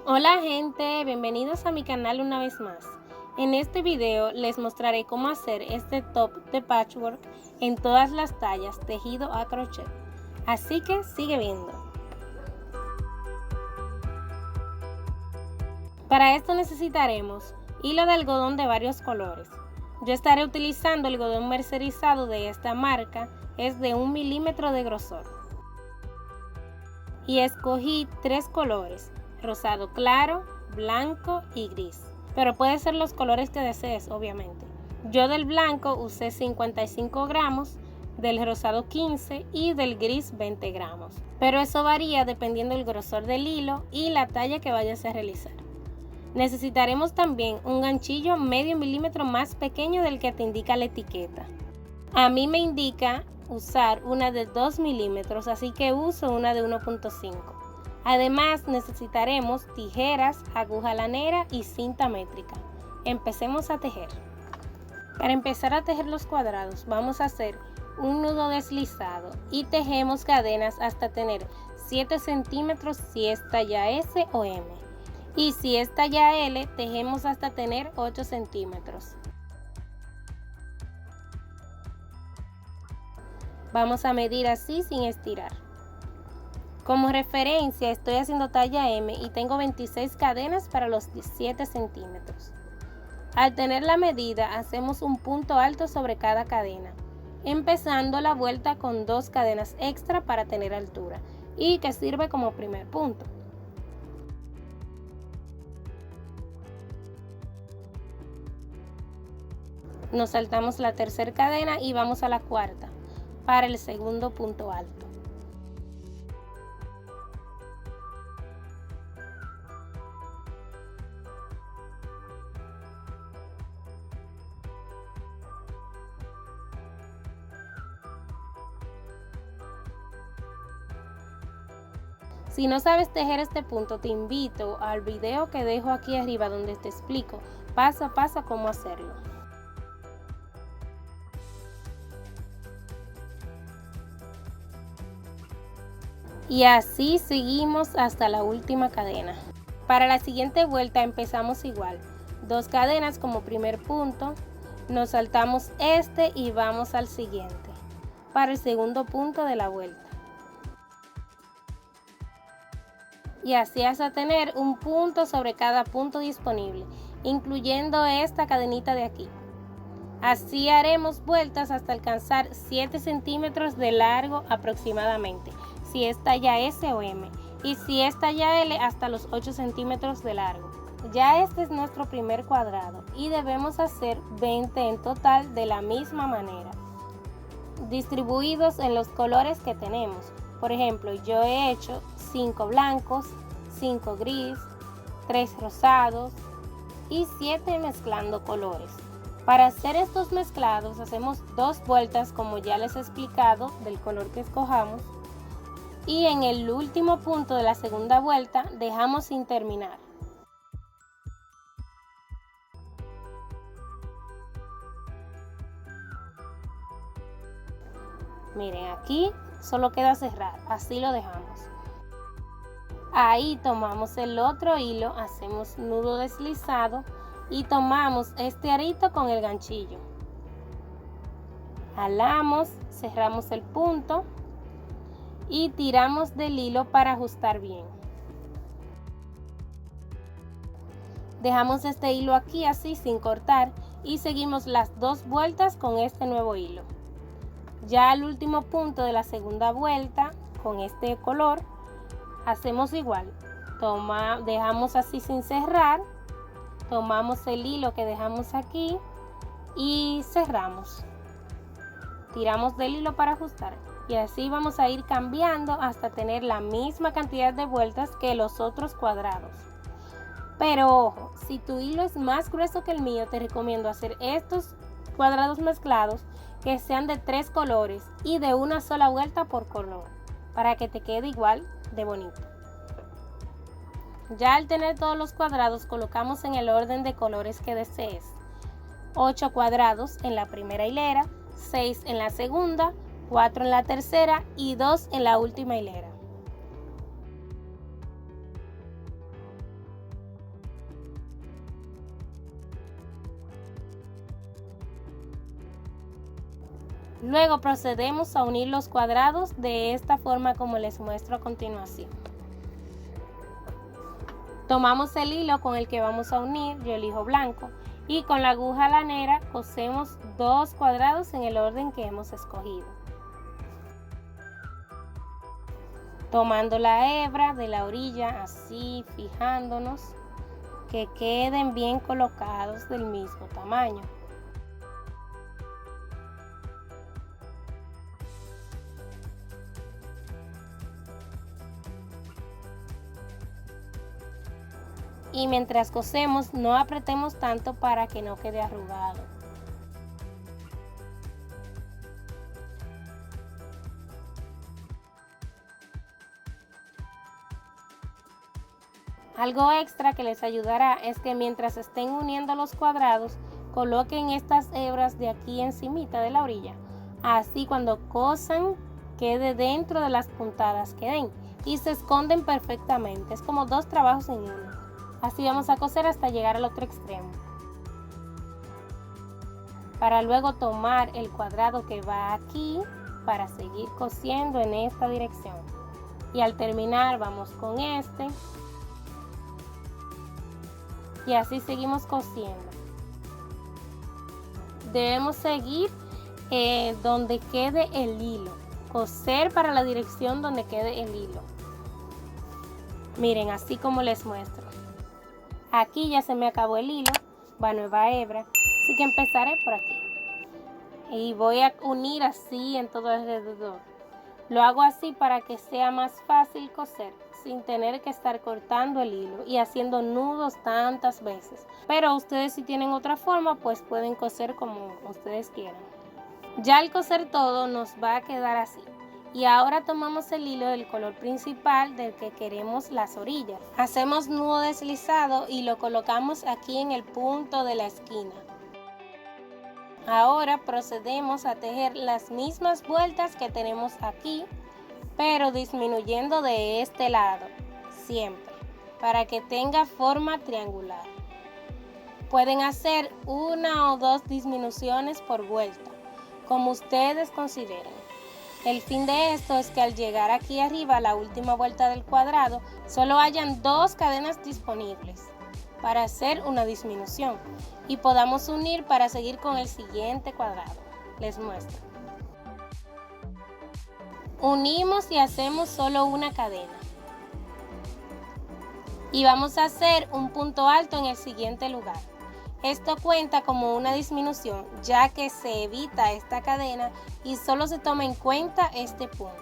Hola gente, bienvenidos a mi canal una vez más. En este video les mostraré cómo hacer este top de patchwork en todas las tallas tejido a crochet. Así que sigue viendo. Para esto necesitaremos hilo de algodón de varios colores. Yo estaré utilizando el algodón mercerizado de esta marca, es de 1 milímetro de grosor. Y escogí 3 colores, rosado claro, blanco y gris, pero puede ser los colores que desees, obviamente. Yo del blanco usé 55 gramos, del rosado 15 y del gris 20 gramos, pero eso varía dependiendo del grosor del hilo y la talla que vayas a realizar. Necesitaremos también un ganchillo medio milímetro más pequeño del que te indica la etiqueta. A mí me indica usar una de 2 milímetros, así que uso una de 1.5. Además necesitaremos tijeras, aguja lanera y cinta métrica. Empecemos a tejer. Para empezar a tejer los cuadrados vamos a hacer un nudo deslizado y tejemos cadenas hasta tener 7 centímetros si es talla S o M. Y si es talla L, tejemos hasta tener 8 centímetros. Vamos a medir así sin estirar. Como referencia estoy haciendo talla M y tengo 26 cadenas para los 17 centímetros. Al tener la medida hacemos un punto alto sobre cada cadena, empezando la vuelta con 2 cadenas extra para tener altura y que sirve como primer punto. Nos saltamos la tercera cadena y vamos a la cuarta para el segundo punto alto. Si no sabes tejer este punto, te invito al video que dejo aquí arriba donde te explico paso a paso cómo hacerlo. Y así seguimos hasta la última cadena. Para la siguiente vuelta empezamos igual, 2 cadenas como primer punto, nos saltamos este y vamos al siguiente, para el segundo punto de la vuelta. Y así hasta tener un punto sobre cada punto disponible, incluyendo esta cadenita de aquí. Así haremos vueltas hasta alcanzar 7 centímetros de largo aproximadamente, si es talla S o M, y si es talla L hasta los 8 centímetros de largo. Ya este es nuestro primer cuadrado y debemos hacer 20 en total de la misma manera, distribuidos en los colores que tenemos. Por ejemplo, yo he hecho 5 blancos, 5 gris, 3 rosados y 7 mezclando colores. Para hacer estos mezclados hacemos 2 vueltas como ya les he explicado del color que escojamos y en el último punto de la segunda vuelta dejamos sin terminar. Miren, aquí solo queda cerrar, así lo dejamos. Ahí tomamos el otro hilo, hacemos nudo deslizado y tomamos este arito con el ganchillo. Jalamos, cerramos el punto y tiramos del hilo para ajustar bien. Dejamos este hilo aquí así sin cortar y seguimos las 2 vueltas con este nuevo hilo. Ya al último punto de la segunda vuelta con este color hacemos igual, dejamos así sin cerrar, tomamos el hilo que dejamos aquí y cerramos, tiramos del hilo para ajustar y así vamos a ir cambiando hasta tener la misma cantidad de vueltas que los otros cuadrados. Pero ojo, si tu hilo es más grueso que el mío, te recomiendo hacer estos cuadrados mezclados que sean de 3 colores y de una sola vuelta por color, para que te quede igual de bonito. Ya al tener todos los cuadrados, colocamos en el orden de colores que desees. 8 cuadrados en la primera hilera, 6 en la segunda, 4 en la tercera y 2 en la última hilera. Luego procedemos a unir los cuadrados de esta forma como les muestro a continuación. Tomamos el hilo con el que vamos a unir, yo elijo blanco, y con la aguja lanera cosemos 2 cuadrados en el orden que hemos escogido. Tomando la hebra de la orilla, así fijándonos que queden bien colocados del mismo tamaño. Y mientras cosemos no apretemos tanto para que no quede arrugado. Algo extra que les ayudará es que mientras estén uniendo los cuadrados, coloquen estas hebras de aquí encimita de la orilla. Así cuando cosan quede dentro de las puntadas que den y se esconden perfectamente. Es como 2 trabajos en uno. Así vamos a coser hasta llegar al otro extremo. Para luego tomar el cuadrado que va aquí para seguir cosiendo en esta dirección. Y al terminar vamos con este. Y así seguimos cosiendo. Debemos seguir donde quede el hilo. Coser para la dirección donde quede el hilo. Miren, así como les muestro. Aquí ya se me acabó el hilo, va nueva hebra, así que empezaré por aquí. Y voy a unir así en todo alrededor. Lo hago así para que sea más fácil coser, sin tener que estar cortando el hilo y haciendo nudos tantas veces. Pero ustedes si tienen otra forma, pues pueden coser como ustedes quieran. Ya al coser todo nos va a quedar así. Y ahora tomamos el hilo del color principal del que queremos las orillas. Hacemos nudo deslizado y lo colocamos aquí en el punto de la esquina. Ahora procedemos a tejer las mismas vueltas que tenemos aquí, pero disminuyendo de este lado, siempre, para que tenga forma triangular. Pueden hacer 1 o 2 disminuciones por vuelta, como ustedes consideren. El fin de esto es que al llegar aquí arriba a la última vuelta del cuadrado, solo hayan 2 cadenas disponibles para hacer una disminución y podamos unir para seguir con el siguiente cuadrado. Les muestro. Unimos y hacemos solo una cadena. Y vamos a hacer un punto alto en el siguiente lugar. Esto cuenta como una disminución, ya que se evita esta cadena y solo se toma en cuenta este punto.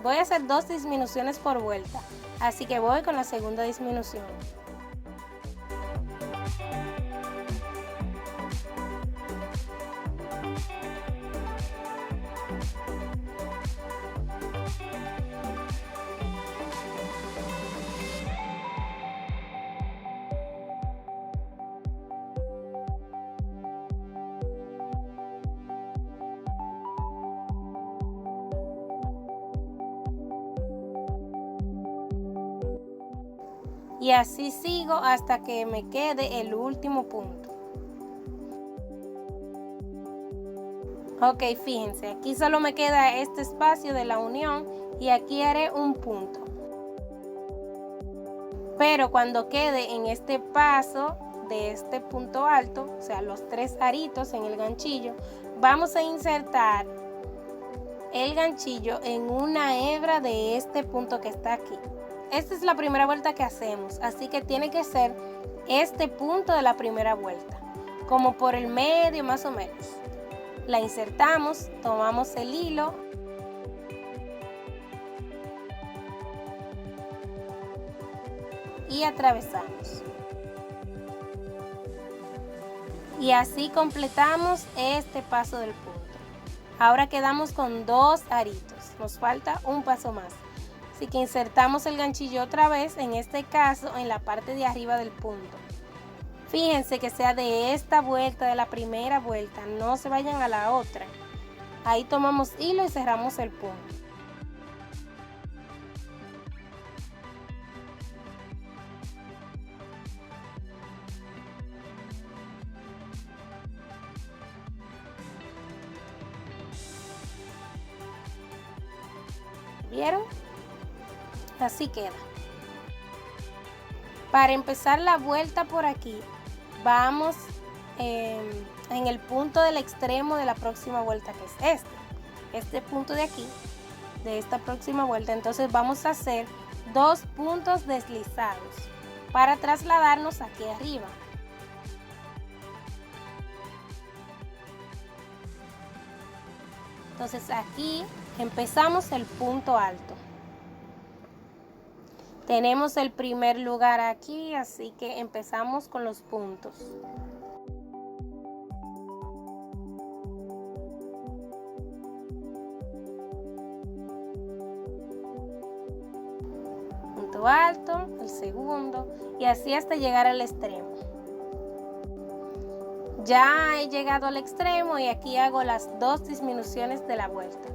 Voy a hacer 2 disminuciones por vuelta, así que voy con la segunda disminución. Y así sigo hasta que me quede el último punto. Ok, fíjense, aquí solo me queda este espacio de la unión y aquí haré un punto. Pero cuando quede en este paso de este punto alto, o sea, los 3 aritos en el ganchillo, vamos a insertar el ganchillo en una hebra de este punto que está aquí. Esta es la primera vuelta que hacemos, así que tiene que ser este punto de la primera vuelta, como por el medio más o menos. La insertamos, tomamos el hilo y atravesamos. Y así completamos este paso del punto. Ahora quedamos con 2 aritos, nos falta un paso más. Así que insertamos el ganchillo otra vez, en este caso en la parte de arriba del punto. Fíjense que sea de esta vuelta, de la primera vuelta, no se vayan a la otra. Ahí tomamos hilo y cerramos el punto. ¿Vieron? Así queda. Para empezar la vuelta por aquí, vamos en el punto del extremo de la próxima vuelta, que es este punto de aquí, de esta próxima vuelta. Entonces vamos a hacer 2 puntos deslizados para trasladarnos aquí arriba. Entonces aquí empezamos el punto alto. Tenemos el primer lugar aquí, así que empezamos con los puntos. Punto alto, el segundo, y así hasta llegar al extremo. Ya he llegado al extremo y aquí hago las 2 disminuciones de la vuelta.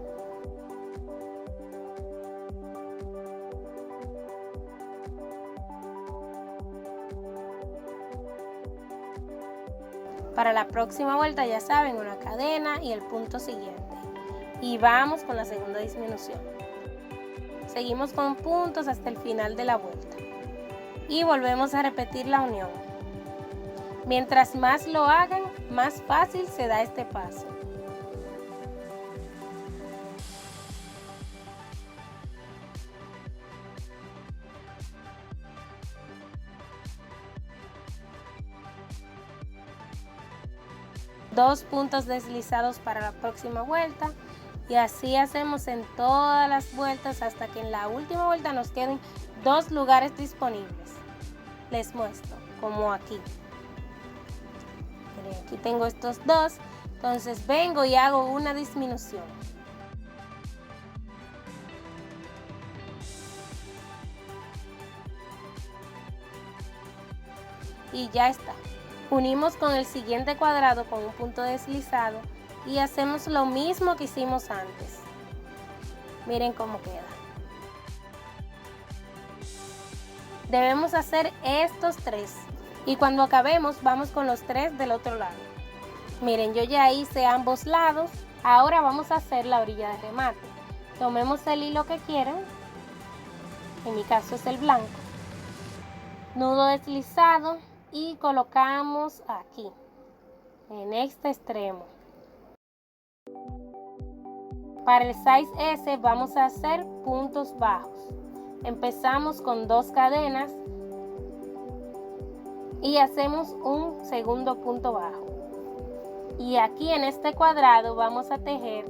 Para la próxima vuelta, ya saben, una cadena y el punto siguiente. Y vamos con la segunda disminución. Seguimos con puntos hasta el final de la vuelta. Y volvemos a repetir la unión. Mientras más lo hagan, más fácil se da este paso. Dos puntos deslizados para la próxima vuelta y así hacemos en todas las vueltas hasta que en la última vuelta nos queden 2 lugares disponibles. Les muestro, como aquí. Miren, aquí tengo estos 2, entonces vengo y hago una disminución. Y ya está. Unimos con el siguiente cuadrado con un punto deslizado y hacemos lo mismo que hicimos antes. Miren cómo queda. Debemos hacer estos 3 y cuando acabemos vamos con los 3 del otro lado. Miren, yo ya hice ambos lados. Ahora vamos a hacer la orilla de remate. Tomemos el hilo que quieran. En mi caso es el blanco. Nudo deslizado. Y colocamos aquí, en este extremo. Para el size S vamos a hacer puntos bajos. Empezamos con 2 cadenas y hacemos un segundo punto bajo. Y aquí en este cuadrado vamos a tejer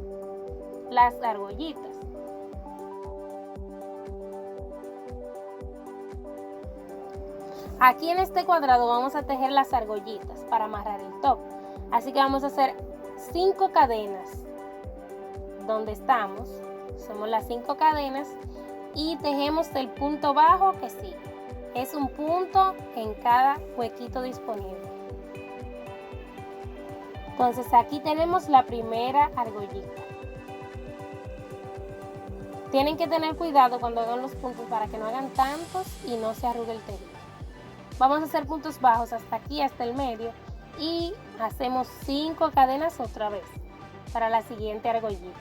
las argollitas. Aquí en este cuadrado vamos a tejer las argollitas para amarrar el top. Así que vamos a hacer 5 cadenas donde estamos. Hacemos las 5 cadenas y tejemos el punto bajo que sigue. Es un punto en cada huequito disponible. Entonces aquí tenemos la primera argollita. Tienen que tener cuidado cuando hagan los puntos para que no hagan tantos y no se arrugue el tejido. Vamos a hacer puntos bajos hasta aquí, hasta el medio, y hacemos 5 cadenas otra vez para la siguiente argollita.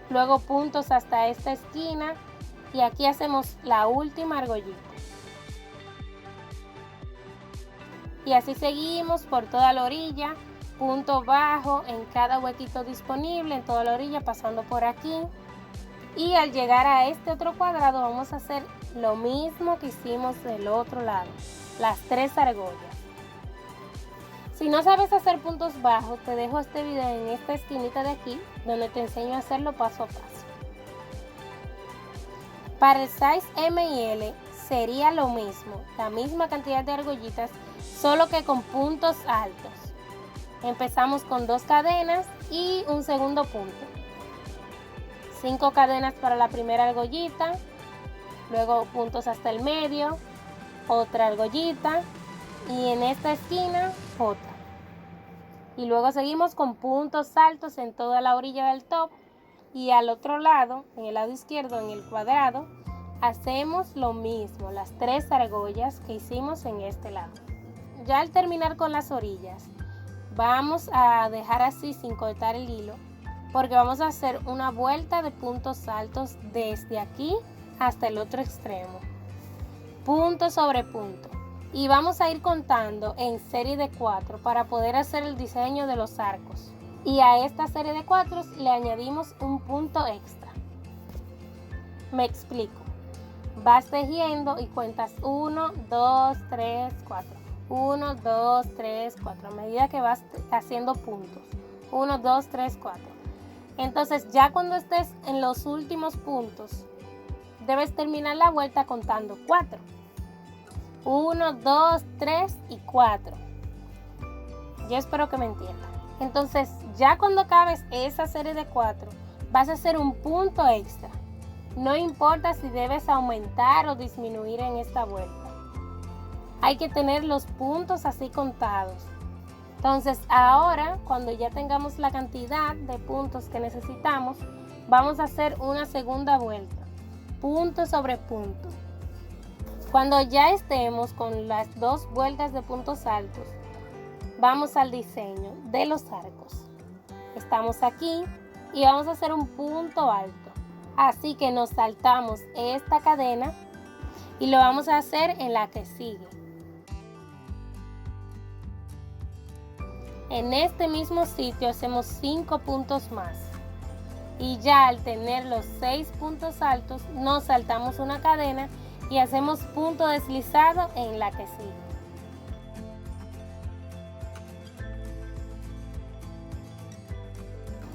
Luego puntos hasta esta esquina y aquí hacemos la última argollita. Y así seguimos por toda la orilla, punto bajo en cada huequito disponible, en toda la orilla, pasando por aquí. Y al llegar a este otro cuadrado vamos a hacer lo mismo que hicimos del otro lado, las 3 argollas. Si no sabes hacer puntos bajos, te dejo este video en esta esquinita de aquí, donde te enseño a hacerlo paso a paso. Para el size M y L sería lo mismo, la misma cantidad de argollitas, solo que con puntos altos. Empezamos con 2 cadenas y un segundo punto. 5 cadenas para la primera argollita, luego puntos hasta el medio, otra argollita y en esta esquina otra. Y luego seguimos con puntos altos en toda la orilla del top y al otro lado, en el lado izquierdo, en el cuadrado, hacemos lo mismo, las 3 argollas que hicimos en este lado. Ya al terminar con las orillas, vamos a dejar así sin cortar el hilo porque vamos a hacer una vuelta de puntos altos desde aquí hasta el otro extremo, punto sobre punto, y vamos a ir contando en serie de 4 para poder hacer el diseño de los arcos, y a esta serie de 4 le añadimos un punto extra. Me explico. Vas tejiendo y cuentas 1, 2, 3, 4. 1, 2, 3, 4. A medida que vas haciendo puntos. 1, 2, 3, 4. Entonces ya cuando estés en los últimos puntos, debes terminar la vuelta contando 4. 1, 2, 3 y 4. Yo espero que me entiendan. Entonces ya cuando acabes esa serie de 4, vas a hacer un punto extra. No importa si debes aumentar o disminuir en esta vuelta. Hay que tener los puntos así contados. Entonces ahora, cuando ya tengamos la cantidad de puntos que necesitamos, vamos a hacer una segunda vuelta, punto sobre punto. Cuando ya estemos con las 2 vueltas de puntos altos, vamos al diseño de los arcos. Estamos aquí y vamos a hacer un punto alto. Así que nos saltamos esta cadena y lo vamos a hacer en la que sigue. En este mismo sitio hacemos 5 puntos más. Y ya al tener los 6 puntos altos, nos saltamos una cadena y hacemos punto deslizado en la que sigue.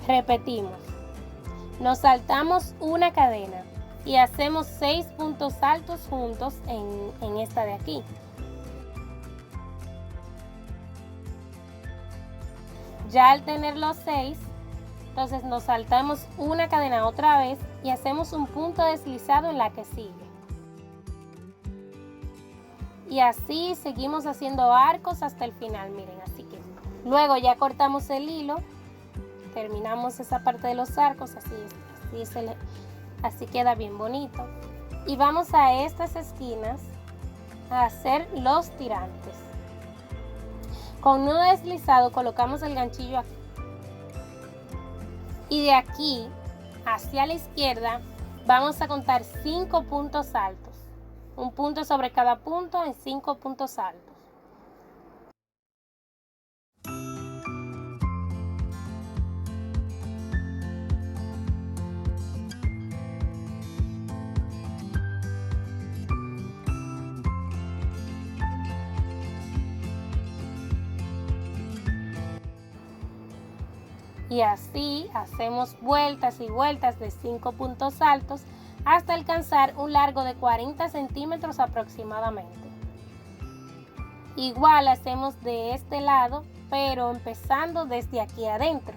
Repetimos. Nos saltamos una cadena y hacemos 6 puntos altos juntos en esta de aquí. Ya al tener los 6, entonces nos saltamos una cadena otra vez y hacemos un punto deslizado en la que sigue. Y así seguimos haciendo arcos hasta el final, miren, así que luego ya cortamos el hilo. Terminamos esa parte de los arcos, así queda bien bonito. Y vamos a estas esquinas a hacer los tirantes. Con nudo deslizado colocamos el ganchillo aquí. Y de aquí hacia la izquierda vamos a contar 5 puntos altos. Un punto sobre cada punto en 5 puntos altos. Y así hacemos vueltas y vueltas de 5 puntos altos hasta alcanzar un largo de 40 centímetros aproximadamente. Igual hacemos de este lado, pero empezando desde aquí adentro,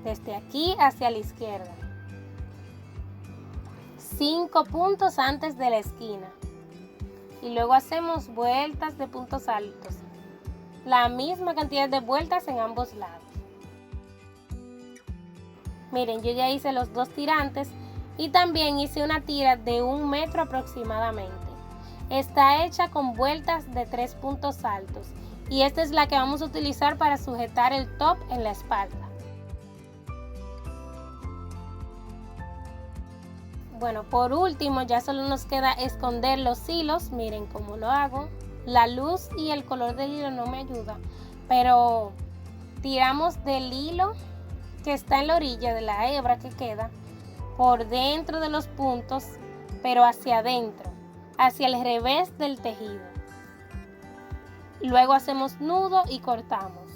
desde aquí hacia la izquierda. 5 puntos antes de la esquina. Y luego hacemos vueltas de puntos altos. La misma cantidad de vueltas en ambos lados. Miren, yo ya hice los 2 tirantes y también hice una tira de 1 metro aproximadamente. Está hecha con vueltas de 3 puntos altos y esta es la que vamos a utilizar para sujetar el top en la espalda. Bueno, por último ya solo nos queda esconder los hilos. Miren cómo lo hago. La luz y el color del hilo no me ayuda, pero tiramos del hilo que está en la orilla de la hebra que queda por dentro de los puntos, pero hacia adentro, hacia el revés del tejido. Luego hacemos nudo y cortamos.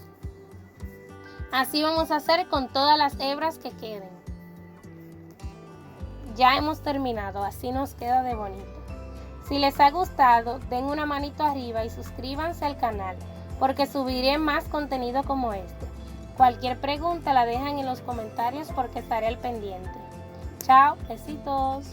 Así vamos a hacer con todas las hebras que queden. Ya hemos terminado, así nos queda de bonito. Si les ha gustado, den una manito arriba y suscríbanse al canal, porque subiré más contenido como este. Cualquier pregunta la dejan en los comentarios porque estaré al pendiente. Chao, besitos.